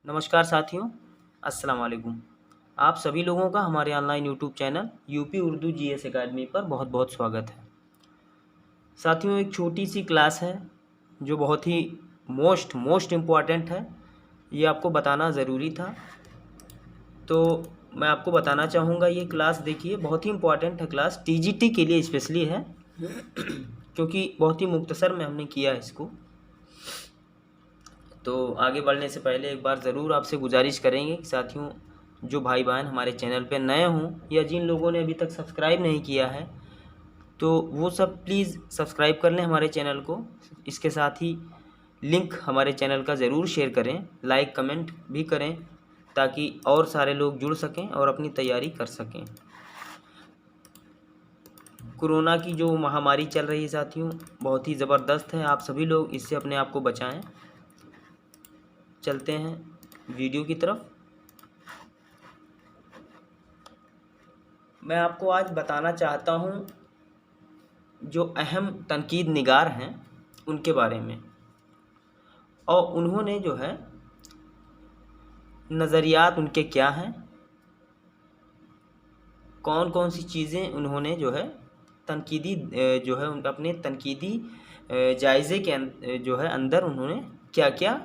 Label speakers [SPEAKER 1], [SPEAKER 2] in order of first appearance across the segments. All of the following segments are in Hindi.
[SPEAKER 1] नमस्कार साथियों, अस्सलाम वालेकुम। आप सभी लोगों का हमारे online YouTube channel UP Urdu GS academy पर बहुत बहुत स्वागत है। साथियों, एक छोटी सी क्लास है जो बहुत ही मोस्ट इम्पॉर्टेंट है। ये आपको बताना ज़रूरी था, तो मैं आपको बताना चाहूँगा। ये क्लास देखिए, बहुत ही इम्पॉर्टेंट है क्लास, टीजीटी के लिए स्पेशली है क्योंकि बहुत ही मुख्तसर में हमने किया है इसको। तो आगे बढ़ने से पहले एक बार ज़रूर आपसे गुजारिश करेंगे कि साथियों, जो भाई बहन हमारे चैनल पे नए हों या जिन लोगों ने अभी तक सब्सक्राइब नहीं किया है, तो वो सब प्लीज़ सब्सक्राइब कर लें हमारे चैनल को। इसके साथ ही लिंक हमारे चैनल का ज़रूर शेयर करें, लाइक कमेंट भी करें, ताकि और सारे लोग जुड़ सकें और अपनी तैयारी कर सकें। कोरोना की जो महामारी चल रही है साथियों, बहुत ही ज़बरदस्त है। आप सभी लोग इससे अपने आप को बचाएं। चलते हैं वीडियो की तरफ। मैं आपको आज बताना चाहता हूं जो अहम तनकीद निगार हैं उनके बारे में, और उन्होंने जो है नज़रियात उनके क्या हैं, कौन कौन सी चीज़ें उन्होंने जो है तनकीदी जो है उनका अपने तनकीदी जायज़े के जो है अंदर उन्होंने क्या क्या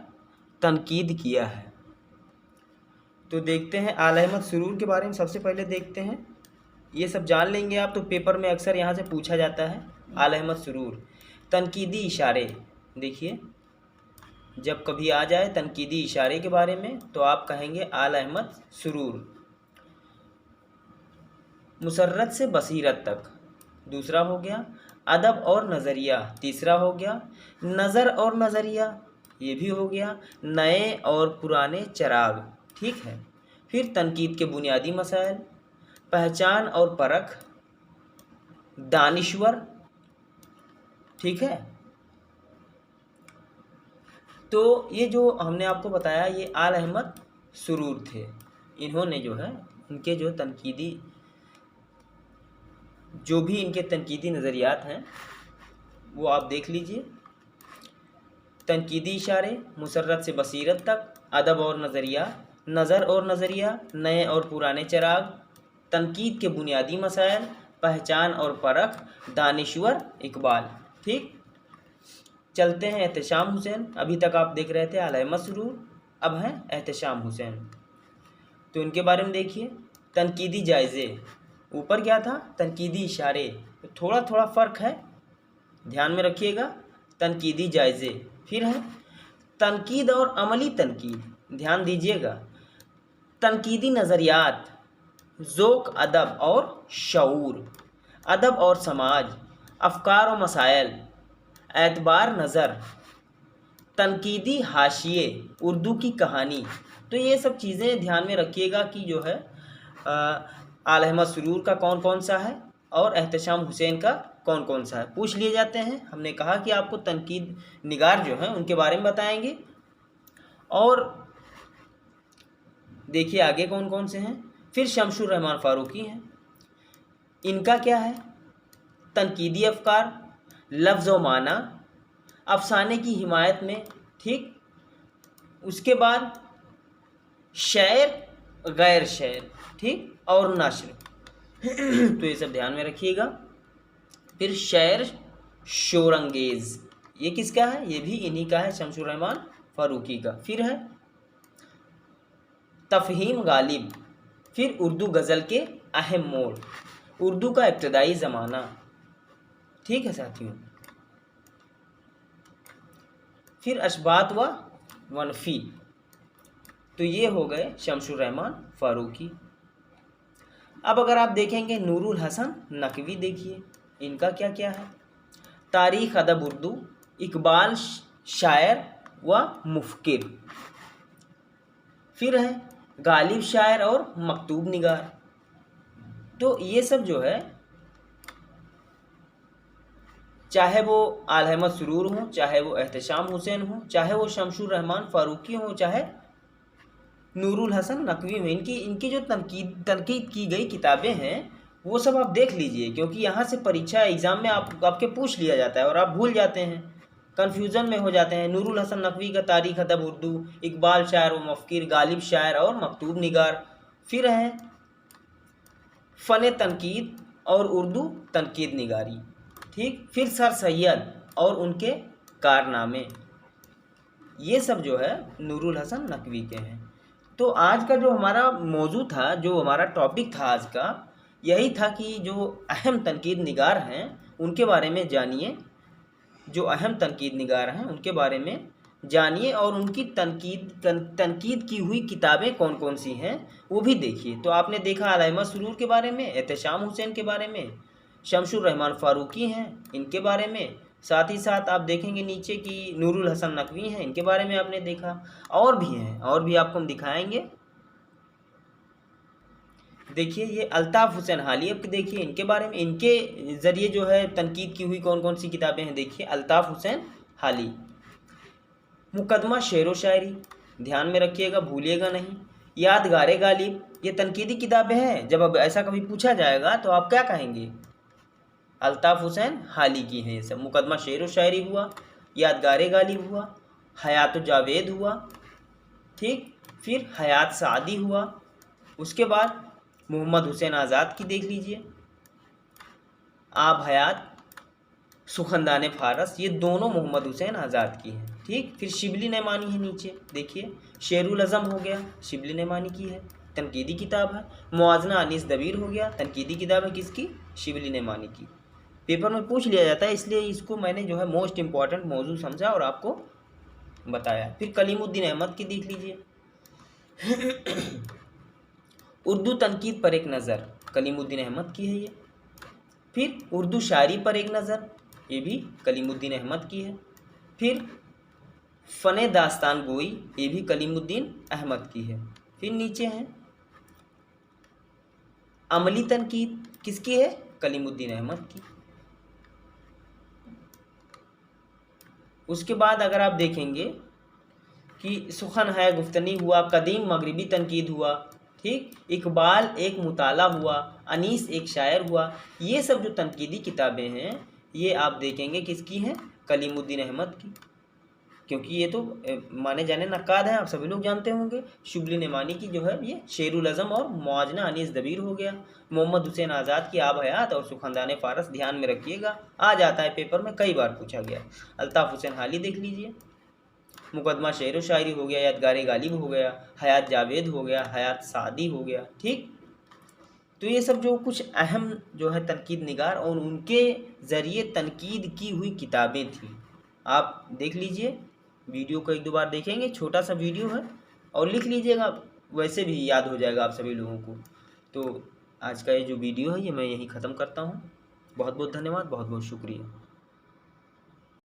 [SPEAKER 1] तनकीद किया है। तो देखते हैं आल अहमद सुरूर के बारे में। सबसे पहले देखते हैं, ये सब जान लेंगे आप तो पेपर में अक्सर यहाँ से पूछा जाता है। आल अहमद सुरूर, तनकीदी इशारे। देखिए, जब कभी आ जाए तनकीदी इशारे के बारे में तो आप कहेंगे आल अहमद सुरूर। मुसर्रत से बसीरत तक, दूसरा हो गया। अदब और नज़रिया, तीसरा हो गया। नज़र और नज़रिया, ये भी हो गया। नए और पुराने चराग, ठीक है। फिर तनकीद के बुनियादी मसाइल, पहचान और परख, दानिश्वर, ठीक है। तो ये जो हमने आपको बताया, ये आल अहमद सुरूर थे। इन्होंने जो है इनके जो तनकीदी जो भी इनके तनकीदी नज़रियात हैं वो आप देख लीजिए। तनकीदी इशारे, मुसर्रत से बसीरत तक, अदब और नज़रिया, नज़र और नज़रिया, नए और पुराने चराग, तनकीद के बुनियादी मसाइल, पहचान और परख, दानिश्वर इकबाल, ठीक। चलते हैं एहतशाम हुसैन। अभी तक आप देख रहे थे आल अहमद सुरूर, अब हैं एहतशाम हुसैन। तो इनके बारे में देखिए। तनकीदी जायज़े, ऊपर क्या था तनकीदी इशारे, थोड़ा थोड़ा फ़र्क है, ध्यान में रखिएगा। तनकीदी जायज़े, फिर है तनकीद और अमली तनकीद, ध्यान दीजिएगा। तनकीदी नज़रियात, ज़ोक़ अदब और शऊर, अदब और समाज, अफ़कार और मसाइल, एतबार नज़र, तनकीदी हाशिए, उर्दू की कहानी। तो ये सब चीज़ें ध्यान में रखिएगा कि जो है आल अहमद सुरूर का कौन कौन सा है और एहतशाम हुसैन का कौन कौन सा है, पूछ लिए जाते हैं। हमने कहा कि आपको तनकीद निगार जो है उनके बारे में बताएंगे। और देखिए आगे कौन कौन से हैं। फिर शमशुर रहमान फ़ारूकी हैं, इनका क्या है तनकीदी अफ़कार, लफ्ज़ व माना, अफसाने की हिमायत में, ठीक। उसके बाद शेर गैर शेर, ठीक, और नश्र तो ये सब ध्यान में रखिएगा। फिर शेर शोरंगेज़, ये किसका है, ये भी इन्हीं का है, शमशुर रहमान फ़ारूकी का। फिर है तफ़हीम गालिब, फिर उर्दू गज़ल के अहम मोड़, उर्दू का इब्तदाई ज़माना, ठीक है साथियों। फिर अशबात व वनफ़ी, तो ये हो गए शमशुर रहमान फ़ारूकी। अब अगर आप देखेंगे नूरुल हसन नकवी, देखिए इनका क्या क्या है। तारीख़ अदब उर्दू, इकबाल शायर व मुफ़क्किर। फिर है गालिब शायर और मकतूब निगार। तो ये सब जो है, चाहे वो आल अहमद सुरूर हों, चाहे वो एहतशाम हुसैन हों, चाहे वो शमशुर रहमान फ़ारूकी हों, चाहे नूरुल हसन नकवी में, इनकी जो तनकीद की गई किताबें हैं वो सब आप देख लीजिए, क्योंकि यहाँ से परीक्षा एग्ज़ाम में आपके पूछ लिया जाता है और आप भूल जाते हैं। कन्फ्यूज़न में हो जाते हैं। नूरुल हसन नकवी का तारीख़ अदब उर्दू, इकबाल शायर व मफ़कीर, गालिब शायर और मकतूब निगार। फिर है फ़न तनकीद और उर्दू तनकीद निगारी। ठीक, फिर सर सैयद और उनके कारनामे, ये सब जो है नूरुल हसन नकवी के हैं। तो आज का जो हमारा मौजू था, जो हमारा टॉपिक था आज का, यही था कि जो अहम तनकीद निगार हैं उनके बारे में जानिए, जो अहम तनकीद निगार हैं उनके बारे में जानिए और उनकी तनकीद की हुई किताबें कौन कौन सी हैं वो भी देखिए। तो आपने देखा अल-अहमद सुरूर के बारे में, एहतशाम हुसैन के बारे में, शमसुर रहमान फ़ारूकी हैं इनके बारे में, साथ ही साथ आप देखेंगे नीचे कि नूरुल हसन नकवी हैं, इनके बारे में आपने देखा। और भी हैं, और भी आपको हम दिखाएंगे। देखिए ये अल्ताफ़ हुसैन हाली, अब देखिए इनके बारे में, इनके ज़रिए जो है तनकीद की हुई कौन कौन सी किताबें हैं। देखिए अल्ताफ़ हुसैन हाली, मुकदमा शेर व शायरी, ध्यान में रखिएगा, भूलिएगा नहीं। यादगार गालिब, ये तनकीदी किताबें हैं। जब अब ऐसा कभी पूछा जाएगा तो आप क्या कहेंगे, अल्ताफ़ हुसैन हाली की हैं ये सब। मुकदमा शेर व शायरी हुआ, यादगार गालिब हुआ, हयात जावेद हुआ, ठीक, फिर हयात सादी हुआ। उसके बाद मोहम्मद हुसैन आज़ाद की देख लीजिए, आब हयात, सुखनदान फ़ारस, ये दोनों मोहम्मद हुसैन आज़ाद की हैं। ठीक, फिर शिबली नैमानी है नीचे देखिए, शेरुल अज़म हो गया, शिबली नैमानी की है, तनकीदी किताब है। मुआजना अनीस दबीर हो गया, तनकीदी किताब है किसकी, शिबली नैमानी की। पेपर में पूछ लिया जाता है, इसलिए इसको मैंने जो है मोस्ट इम्पॉर्टेंट मौजू समझा और आपको बताया। फिर कलीमुद्दीन अहमद की देख लीजिए, उर्दू तनकीद पर एक नज़र, कलीमुद्दीन अहमद की है ये। फिर उर्दू शायरी पर एक नज़र, ये भी कलीमुद्दीन अहमद की है। फिर फ़न दास्तान गोई, ये भी कलीमुद्दीन अहमद की है। फिर नीचे हैं अमली तनकीद, किसकी है, कलीमुद्दीन अहमद की। उसके बाद अगर आप देखेंगे कि सुखन है गुफ्तनी हुआ, कदीम मगरिबी तनकीद हुआ, ठीक, इकबाल एक मुताला हुआ, अनीस एक शायर हुआ। ये सब जो तनकीदी किताबें हैं ये आप देखेंगे किसकी हैं, कलीमुद्दीन अहमद की, क्योंकि ये तो माने जाने नक्काद हैं, आप सभी लोग जानते होंगे। शिबली नैमानी की जो है ये शेरुल अज़म और मुआजना अनीस दबीर हो गया। मोहम्मद हुसैन आज़ाद की आब हयात और सुखनदान फ़ारस, ध्यान में रखिएगा, आ जाता है पेपर में, कई बार पूछा गया। अल्ताफ़ हुसैन हाली देख लीजिए, मुकदमा शेर व शायरी हो गया, यादगार गालिब हो गया, हयात जावेद हो गया, हयात सादी हो गया। ठीक, तो ये सब जो कुछ अहम जो है तनकीद निगार और उनके ज़रिए तनकीद की हुई किताबें थी, आप देख लीजिए। वीडियो को एक दो बार देखेंगे, छोटा सा वीडियो है, और लिख लीजिएगा, वैसे भी याद हो जाएगा आप सभी लोगों को। तो आज का ये जो वीडियो है ये मैं यहीं ख़त्म करता हूँ। बहुत बहुत धन्यवाद, बहुत बहुत शुक्रिया।